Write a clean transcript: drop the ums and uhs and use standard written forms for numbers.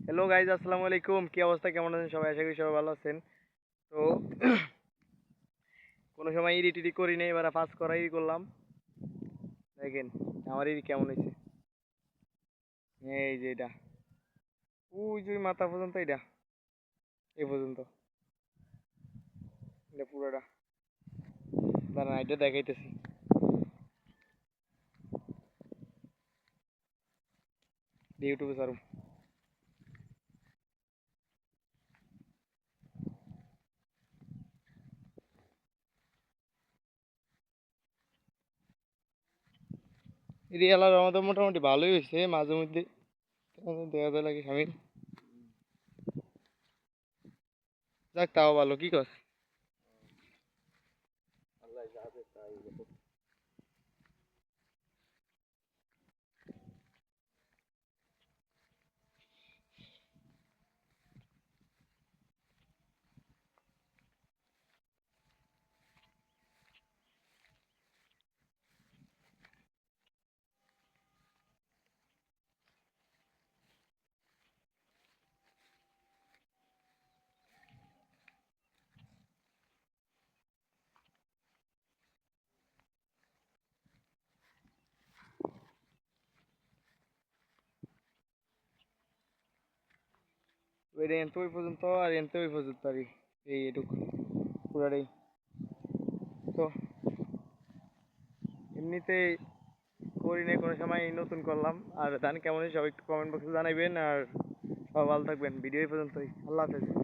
Hello guys, আসসালামু আলাইকুম। কি অবস্থা, কেমন আছেন সবাই? আশা করি সবাই ভালো আছেন। তো কোনো সময় ইডি টিডি করি নাই, এবার ফার্স্ট করাই করলাম। দেখেন আমার ইডি কেমন হয়েছে। এই যে এটা, ওই যে মাথা পর্যন্ত, এটা এই পর্যন্ত, এটা পুরোটা। দাঁড়ান এটা দেখাইতেছি। ইউটিউবে সারুম। ইডি এলার আমাদের মোটামুটি ভালোই হয়েছে, মাঝে মধ্যে দেখা যায় লাগে স্বামীর। যাক, তাও ভালো। কি কর এটা এনতে ওই পর্যন্ত, আর এনতে ওই পর্যন্ত আর কি। এই এটুকু পুরাটাই। তো এমনিতে করি নাই কোনো সময়, এই নতুন করলাম। আর ধান কেমন হয়েছে সবাই একটু কমেন্ট বক্সে জানাইবেন। আর সবাই ভালো থাকবেন। ভিডিও এই পর্যন্তই। আল্লাহ হাফেজ।